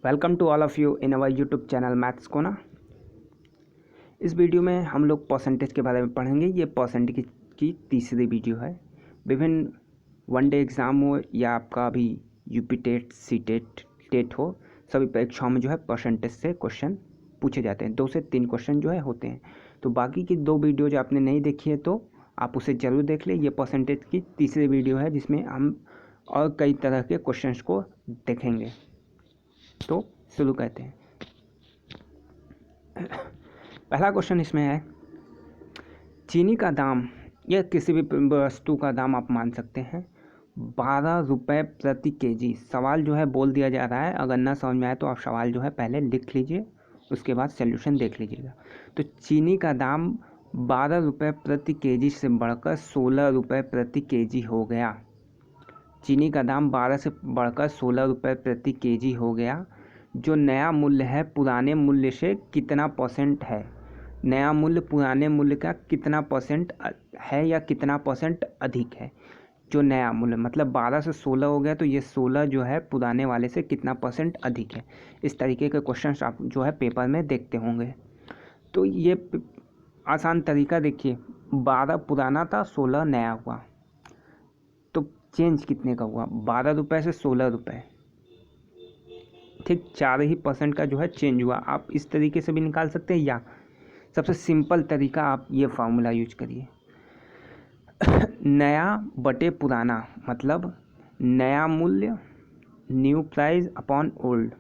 Welcome to all of you in our YouTube channel maths Kona. इस video में हम लोग परसेंटेज के बारे में पढ़ेंगे। ये परसेंटेज की तीसरी वीडियो है। विभिन्न वनडे एग्ज़ाम हो या आपका अभी UP TET, C TET, TET हो, सभी परीक्षाओं में जो है परसेंटेज से क्वेश्चन पूछे जाते हैं। 2 से 3 क्वेश्चन जो है होते हैं। तो बाकी की 2 वीडियो जो आपने नहीं देखी है तो आप उसे ज़रूर देख लें। ये परसेंटेज की तीसरी वीडियो है जिसमें हम और कई तरह के क्वेश्चंस को देखेंगे। तो शुरू करते हैं। पहला क्वेश्चन इसमें है, चीनी का दाम या किसी भी वस्तु का दाम आप मान सकते हैं 12 रुपये प्रति केजी। सवाल जो है बोल दिया जा रहा है, अगर ना समझ में आए तो आप सवाल जो है पहले लिख लीजिए, उसके बाद सॉल्यूशन देख लीजिएगा। तो चीनी का दाम 12 रुपये प्रति केजी से बढ़कर 16 रुपये प्रति केजी हो गया। चीनी का दाम 12 से बढ़कर 16 रुपये प्रति केजी हो गया। जो नया मूल्य है पुराने मूल्य से कितना परसेंट है? नया मूल्य पुराने मूल्य का कितना परसेंट है या कितना परसेंट अधिक है? जो नया मूल्य मतलब 12 से 16 हो गया तो ये 16 जो है पुराने वाले से कितना परसेंट अधिक है। इस तरीके के क्वेश्चन आप जो है पेपर में देखते होंगे। तो ये आसान तरीका देखिए, 12 पुराना था, 16 नया हुआ, तो चेंज कितने का हुआ? 12 रुपये से 16 रुपये, ठीक 4% का जो है चेंज हुआ। आप इस तरीके से भी निकाल सकते हैं या सबसे सिंपल तरीका आप ये फार्मूला यूज करिए, नया बटे पुराना मतलब नया मूल्य new price upon old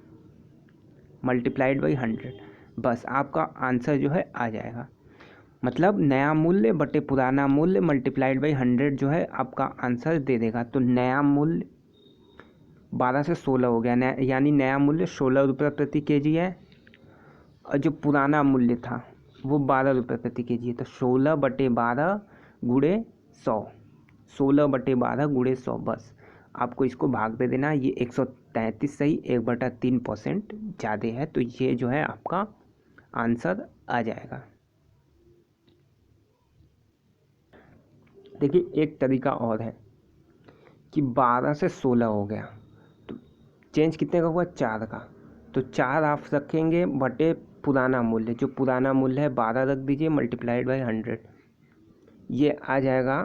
multiplied by 100। बस आपका आंसर जो है आ जाएगा। मतलब नया मूल्य बटे पुराना मूल्य मल्टीप्लाइड बाई 100 जो है आपका आंसर दे देगा। तो नया मूल्य 12 से 16 हो गया, यानी नया मूल्य 16 रुपये प्रति केजी है और जो पुराना मूल्य था वो 12 रुपये प्रति केजी है। तो 16 बटे 12 गुणे 100, 16 बटे 12 गुणे 100, बस आपको इसको भाग दे देना। ये 133 सही 1/3% ज़्यादा है, तो ये जो है आपका आंसर आ जाएगा। देखिए एक तरीका और है कि 12 से 16 हो गया तो चेंज कितने का हुआ? 4 का। तो 4 आप रखेंगे बटे पुराना मूल्य, जो पुराना मूल्य है 12 रख दीजिए मल्टीप्लाइड बाई 100, ये आ जाएगा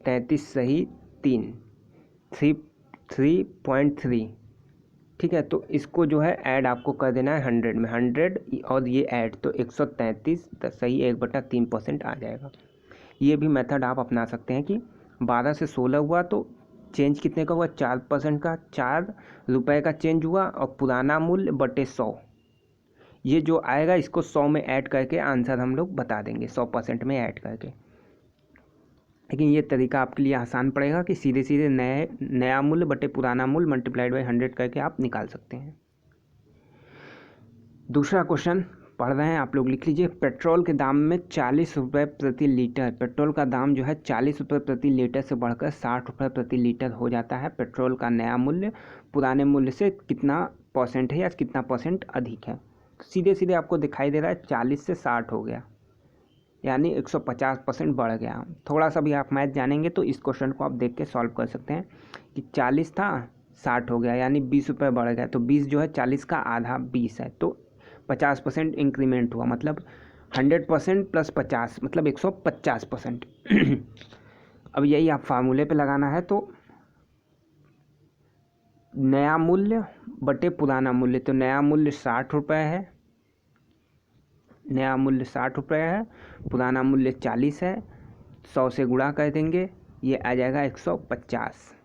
33 सही 3.3। ठीक है, तो इसको जो है ऐड आपको कर देना है 100 में, 100 और ये ऐड, तो 133 सही 1/3% आ जाएगा। ये भी मेथड आप अपना सकते हैं कि 12 से 16 हुआ तो चेंज कितने का हुआ? 4% का, 4 रुपये का चेंज हुआ और पुराना मूल्य बटे 100, ये जो आएगा इसको 100 में ऐड करके आंसर हम लोग बता देंगे, 100% में ऐड करके। लेकिन ये तरीका आपके लिए आसान पड़ेगा कि सीधे सीधे नया मूल्य बटे पुराना मूल्य मल्टीप्लाइड बाई 100 करके आप निकाल सकते हैं। दूसरा क्वेश्चन पढ़ रहे हैं, आप लोग लिख लीजिए। पेट्रोल के दाम में 40 रुपये प्रति लीटर, पेट्रोल का दाम जो है 40 रुपये प्रति लीटर से बढ़कर 60 रुपये प्रति लीटर हो जाता है। पेट्रोल का नया मूल्य पुराने मूल्य से कितना परसेंट है या कितना परसेंट अधिक है? सीधे सीधे आपको दिखाई दे रहा है 40 से 60 हो गया, यानी 150% बढ़ गया। थोड़ा सा भी आप मैथ जानेंगे तो इस क्वेश्चन को आप देख के सॉल्व कर सकते हैं कि 40 था 60 हो गया, यानी 20 रुपये बढ़ गया। तो 20 जो है 40 का आधा 20 है, तो 50% इंक्रीमेंट हुआ, मतलब 100% प्लस 50 मतलब 150%। अब यही आप फार्मूले पे लगाना है। तो नया मूल्य बटे पुराना मूल्य, तो नया मूल्य 60 रुपये है, नया मूल्य 60 रुपये है, पुराना मूल्य 40 है, 100 से गुणा कर देंगे, ये आ जाएगा 150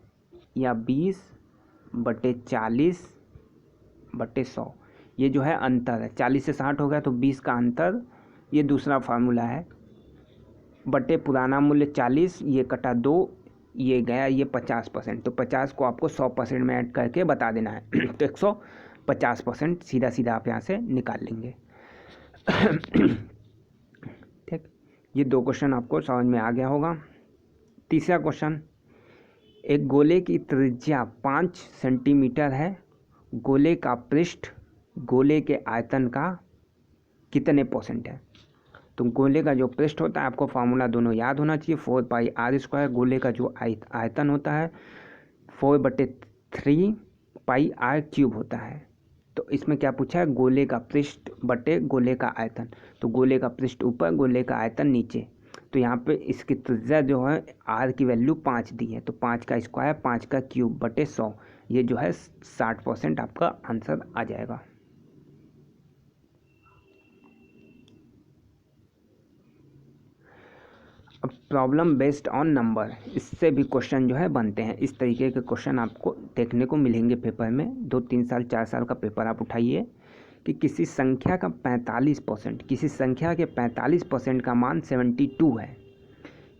या 20 बटे 40 बटे 100। ये जो है अंतर है, 40 से 60 हो गया तो 20 का अंतर, ये दूसरा फार्मूला है। बटे पुराना मूल्य 40, ये कटा 2, ये गया ये 50%, तो 50 को आपको 100% में ऐड करके बता देना है। तो 150% सीधा सीधा आप यहाँ से निकाल लेंगे। ठीक, ये 2 क्वेश्चन आपको समझ में आ गया होगा। तीसरा क्वेश्चन, एक गोले की त्रिज्या 5 सेंटीमीटर है, गोले का पृष्ठ गोले के आयतन का कितने परसेंट है? तो गोले का जो पृष्ठ होता है, आपको फार्मूला दोनों याद होना चाहिए, 4πr²। गोले का जो आयतन होता है 4/3πr³ होता है। तो इसमें क्या पूछा है, गोले का पृष्ठ बटे गोले का आयतन। तो गोले का पृष्ठ ऊपर, गोले का आयतन नीचे। तो यहाँ पे इसकी त्रिज्या जो है आर की वैल्यू 5 दी है, तो 5 का स्क्वायर 5 का क्यूब बटे 100, ये जो है 60% आपका आंसर आ जाएगा। अब प्रॉब्लम बेस्ड ऑन नंबर, इससे भी क्वेश्चन जो है बनते हैं। इस तरीके के क्वेश्चन आपको देखने को मिलेंगे पेपर में। 2-3 साल 4 साल का पेपर आप उठाइए कि किसी संख्या का 45%, किसी संख्या के 45% का मान 72 है,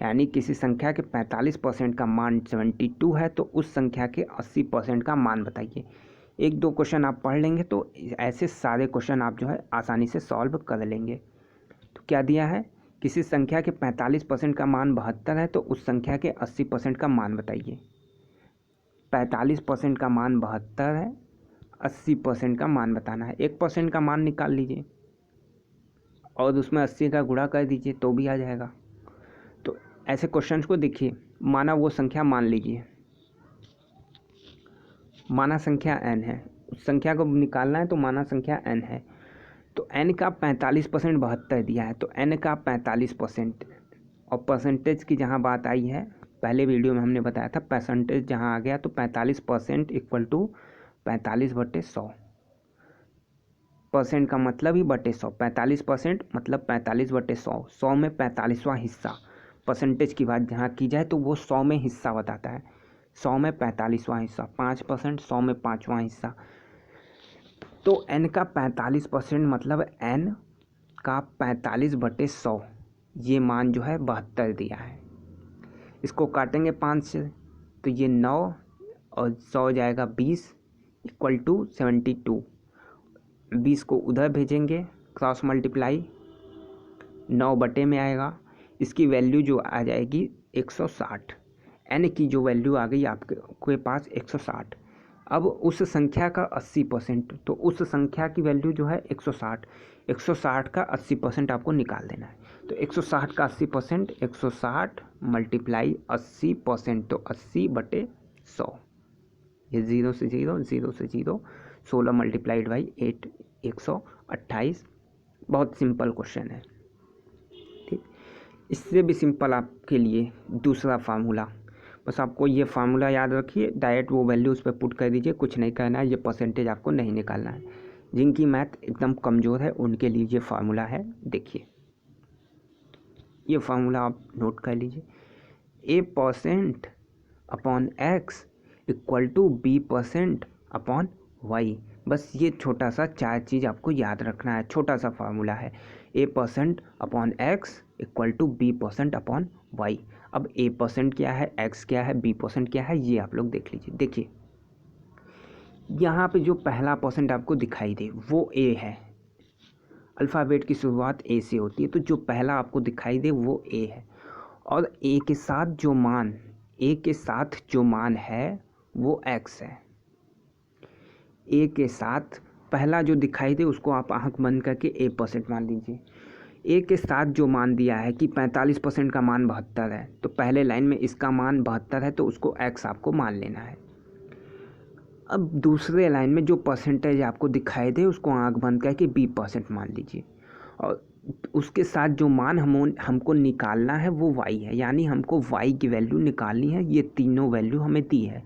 यानी किसी संख्या के 45% का मान 72 है, तो उस संख्या के 80% का मान बताइए। 1-2 क्वेश्चन आप पढ़ लेंगे तो ऐसे सारे क्वेश्चन आप जो है आसानी से सॉल्व कर लेंगे। तो क्या दिया है, किसी संख्या के 45% का मान 72 है, तो उस संख्या के 80% का मान बताइए। 45% का मान 72 है, 80% का मान बताना है। 1% का मान निकाल लीजिए और उसमें 80 का गुणा कर दीजिए तो भी आ जाएगा। तो ऐसे क्वेश्चंस को देखिए, माना वो संख्या मान लीजिए, माना संख्या n है, उस संख्या को निकालना है तो माना संख्या n है। तो n का 45% 72 दिया है, तो n का 45%, और परसेंटेज की जहाँ बात आई है, पहले वीडियो में हमने बताया था परसेंटेज जहाँ आ गया तो 45% इक्वल टू 45/100। परसेंट का मतलब ही बटे 100, 45% मतलब 45/100, 100 में 45वां हिस्सा। परसेंटेज की बात जहाँ की जाए तो वो 100 में हिस्सा बताता है, 100 में 45वां हिस्सा। 5% 100 में 5वां हिस्सा। तो n का 45% मतलब n का 45/100, ये मान जो है 72 दिया है। इसको काटेंगे 5 से तो ये 9 और 100 जाएगा 20 इक्वल टू 72। 20 को उधर भेजेंगे, क्रॉस मल्टीप्लाई 9 बटे में आएगा, इसकी वैल्यू जो आ जाएगी 160। n की जो वैल्यू आ गई आपके पास 160। अब उस संख्या का 80%, तो उस संख्या की वैल्यू जो है 160, 160 का 80% आपको निकाल देना है। तो 160 का 80%, 160 मल्टीप्लाई 80%, तो 80/100। ये 0 से 0, 0 से 0, 16 मल्टीप्लाइड बाई 8, 128। बहुत सिंपल क्वेश्चन है, ठीक। इससे भी सिंपल आपके लिए दूसरा फार्मूला, बस आपको ये फार्मूला याद रखिए, डायरेक्ट वो वैल्यू उस पर पुट कर दीजिए, कुछ नहीं करना है, ये परसेंटेज आपको नहीं निकालना है। जिनकी मैथ एकदम कमज़ोर है उनके लिए ये फार्मूला है, देखिए ये फार्मूला आप नोट कर लीजिए। A%/X equal to B%/Y। बस ये छोटा सा 4 चीज़ आपको याद रखना है, छोटा सा फार्मूला है। A%/X equal to B%/Y। अब A% क्या है, X क्या है, B% क्या है, ये आप लोग देख लीजिए। देखिए यहाँ पे जो पहला परसेंट आपको दिखाई दे वो A है, अल्फ़ाबेट की शुरुआत A से होती है, तो जो पहला आपको दिखाई दे वो A है। और A के साथ जो मान है वो X है। A के साथ पहला जो दिखाई दे उसको आप आँख बंद करके A% मान लीजिए। A के साथ जो मान दिया है कि 45% का मान 72 है, तो पहले लाइन में इसका मान 72 है, तो उसको X आपको मान लेना है। अब दूसरे लाइन में जो परसेंटेज आपको दिखाई दे उसको आँख बंद करके B% मान लीजिए, और उसके साथ जो मान हमको निकालना है वो y है, यानी हमको y की वैल्यू निकालनी है। ये तीनों वैल्यू हमें दी है,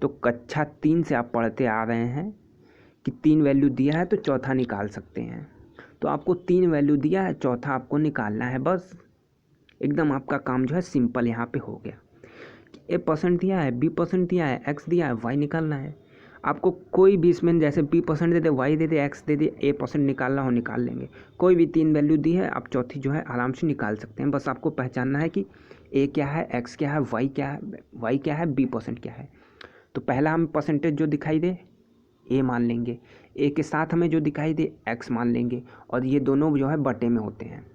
तो कक्षा 3 से आप पढ़ते आ रहे हैं कि 3 वैल्यू दिया है तो चौथा निकाल सकते हैं। तो आपको 3 वैल्यू दिया है, चौथा आपको निकालना है। बस एकदम आपका काम जो है सिंपल यहाँ पे हो गया। A% दिया है, B% दिया है, X दिया है, Y निकालना है। आपको कोई भी इसमें जैसे B% they they, Y they they, X they they, A% निकालना हो निकाल लेंगे। कोई भी 3 वैल्यू दी है, आप चौथी जो है आराम से निकाल सकते हैं। बस आपको पहचानना है कि A क्या है, X क्या है, Y क्या है, B% क्या है। तो पहला हम परसेंटेज जो दिखाई दे A मान लेंगे, A के साथ हमें जो दिखाई दे X मान लेंगे, और ये दोनों जो है बटे में होते हैं।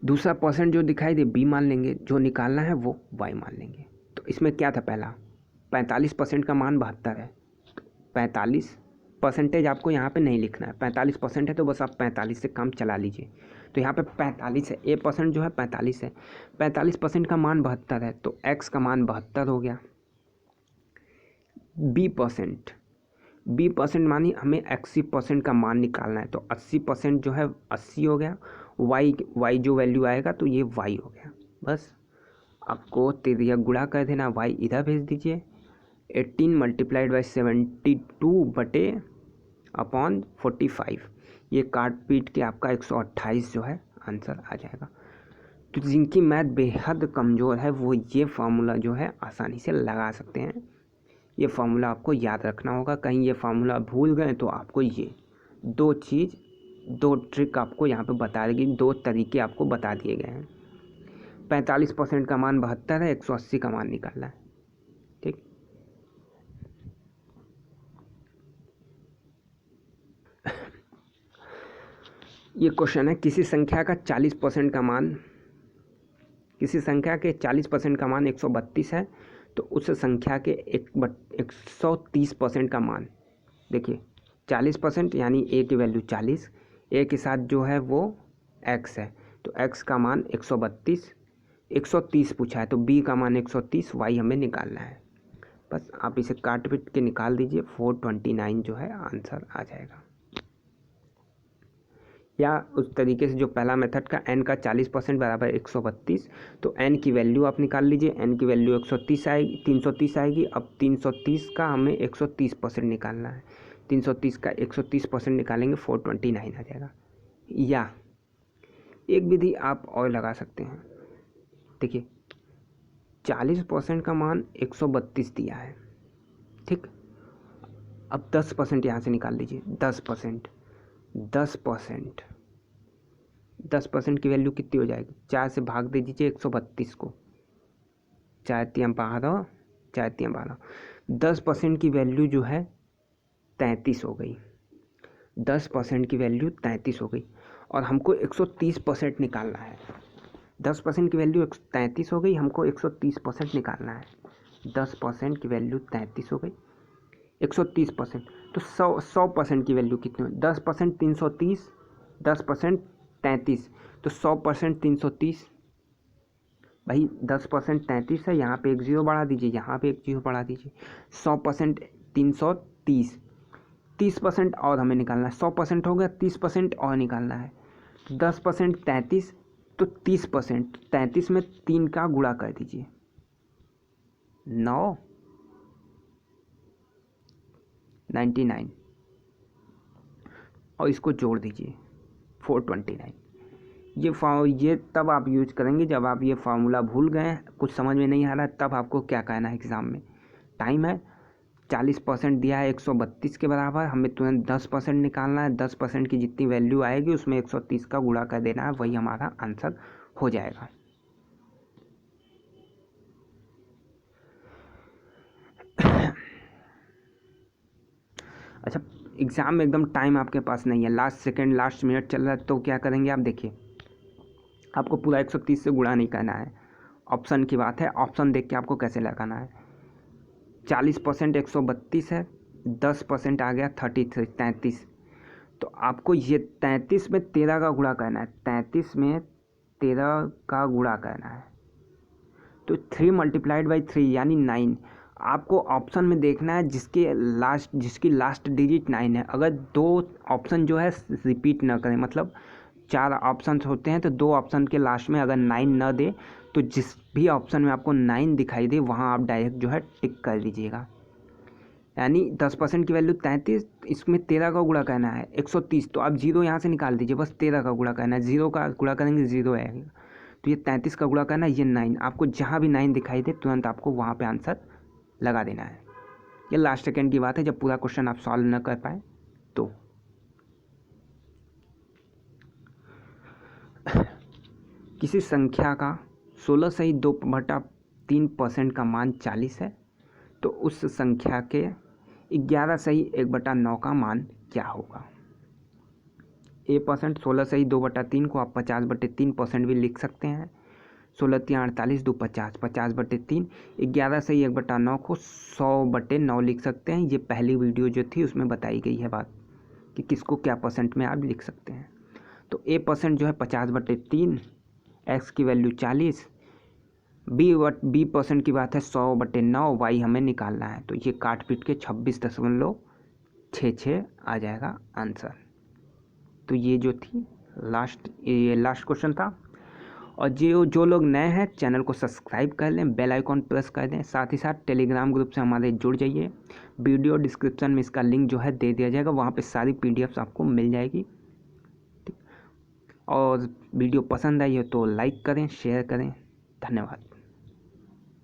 दूसरा परसेंट जो दिखाई दे B मान लेंगे, जो निकालना है वो Y मान लेंगे। तो इसमें क्या था, पहला 45% का मान 72 है, तो 45% आपको यहाँ पे नहीं लिखना है। 45% है तो बस आप 45 से काम चला लीजिए। तो यहाँ पे 45 है, A% जो है 45 है, 45% का मान 72 है, तो X का मान 72 हो गया। B% B% मानी हमें 80% का मान निकालना है, तो 80% जो है 80 हो गया, y जो वैल्यू आएगा तो ये y हो गया। बस आपको तिरिया गुणा कर देना, y इधर भेज दीजिए। 18 मल्टीप्लाइड बाई 72 बटे अपॉन 45, ये काट पीट के आपका 128 जो है आंसर आ जाएगा। तो जिनकी मैथ बेहद कमज़ोर है वो ये फार्मूला जो है आसानी से लगा सकते हैं। ये फार्मूला आपको याद रखना होगा, कहीं ये फार्मूला भूल गए तो आपको ये दो ट्रिक आपको यहाँ पे बता देगी, 2 तरीके आपको बता दिए गए हैं। 45% का मान 72 है, 180 का मान निकालना है। ठीक, ये क्वेश्चन है, किसी संख्या के 40% का मान 132 है, तो उस संख्या के 130% का मान, देखिए 40% यानी a की वैल्यू 40, a के साथ जो है वो x है, तो x का मान 130 पूछा है, तो b का मान 130, y हमें निकालना है। बस आप इसे काट पीट के निकाल दीजिए, 429 जो है आंसर आ जाएगा। या उस तरीके से जो पहला मेथड का n का 40% बराबर 132, तो n की वैल्यू आप निकाल लीजिए, n की वैल्यू 330 आएगी। अब 330 का हमें 130% निकालना है, 330 का 130% निकालेंगे 429 आ जाएगा। या एक विधि आप और लगा सकते हैं, देखिए 40% का मान 132 दिया है, ठीक, अब 10% यहाँ से निकाल लीजिए, 10% की वैल्यू कितनी हो जाएगी, 4 से भाग दे दीजिए 132 को, 4 तियां 12, 4 तियां 12, 10% की वैल्यू जो है 33 हो गई, 10% की वैल्यू 33 हो गई, और हमको 130% निकालना है। 10% की वैल्यू 33 हो गई, हमको 130% निकालना है। 10% की वैल्यू 33 हो गई, 130%, तो 100% की वैल्यू कितनी हो, 10% 330, 10% 33, तो 100% 330, भाई 10% 33 है, यहाँ पे एक जीरो बढ़ा दीजिए, यहाँ पे एक जीरो बढ़ा दीजिए, 100% 330, 30% और हमें निकालना है, 100% हो गया, 30% और निकालना है, 10% 33, तो 30%, 33 में 3 का गुणा कर दीजिए, 99, और इसको जोड़ दीजिए 429। ये तब आप यूज करेंगे जब आप ये फार्मूला भूल गए, कुछ समझ में नहीं आ रहा है, तब आपको क्या कहना है एग्ज़ाम में। टाइम है, 40% दिया है 132 के बराबर, हमें तुरंत 10% निकालना है, 10% की जितनी वैल्यू आएगी उसमें 130 का गुणा कर देना है, वही हमारा आंसर हो जाएगा। अच्छा, एग्ज़ाम में एकदम टाइम आपके पास नहीं है, लास्ट मिनट चल रहा है, तो क्या करेंगे आप, देखिए आपको पूरा 130 से गुणा नहीं करना है, ऑप्शन की बात है, ऑप्शन देख के आपको कैसे लगाना है। 40% 132 है, 10% आ गया 33, तो आपको ये 33 में 13 का गुणा करना है, 33 में 13 का गुणा करना है, तो 3 मल्टीप्लाइड बाई 3 यानी 9। आपको ऑप्शन में देखना है जिसकी लास्ट डिजिट 9 है। अगर 2 ऑप्शन जो है रिपीट ना करें, मतलब 4 ऑप्शन होते हैं तो 2 ऑप्शन के लास्ट में अगर 9 ना दे, तो जिस भी ऑप्शन में आपको 9 दिखाई दे वहाँ आप डायरेक्ट जो है टिक कर दीजिएगा। यानी 10% की वैल्यू 33, इसमें 13 का गुणा करना है 130, तो आप 0 यहाँ से निकाल दीजिए, बस 13 का गुणा करना है, 0 का गुणा करेंगे 0 आएगा, तो ये 33 का गुणा करना है, ये 9, आपको जहाँ भी 9 दिखाई दे तुरंत आपको वहाँ पे आंसर लगा देना है। ये लास्ट सेकेंड की बात है, जब पूरा क्वेश्चन आप सॉल्व न कर पाए तो। किसी संख्या का 16 सही 2/3% का मान 40 है, तो उस संख्या के 11 सही 1/9 का मान क्या होगा। A% 16 सही 2/3 को आप 50/3% भी लिख सकते हैं, 16 तियां 48, 2 50, 50/3, 11 सही 1/9 को 100/9 लिख सकते हैं। ये पहली वीडियो जो थी उसमें बताई गई है बात कि किसको क्या परसेंट में आप लिख सकते हैं। तो A% जो है 50/3, x की वैल्यू 40, B% की बात है 100/9, y हमें निकालना है, तो ये काट पीट के 26.3 6 आ जाएगा आंसर। तो ये जो थी ये लास्ट क्वेश्चन था। और जो लोग नए हैं चैनल को सब्सक्राइब कर लें, बेल आइकॉन प्रेस कर दें, साथ ही साथ टेलीग्राम ग्रुप से हमारे जुड़ जाइए। वीडियो डिस्क्रिप्शन में इसका लिंक जो है दे दिया जाएगा, वहाँ पे सारी पीडीएफ्स आपको मिल जाएगी। और वीडियो पसंद आई हो तो लाइक करें, शेयर करें। धन्यवाद।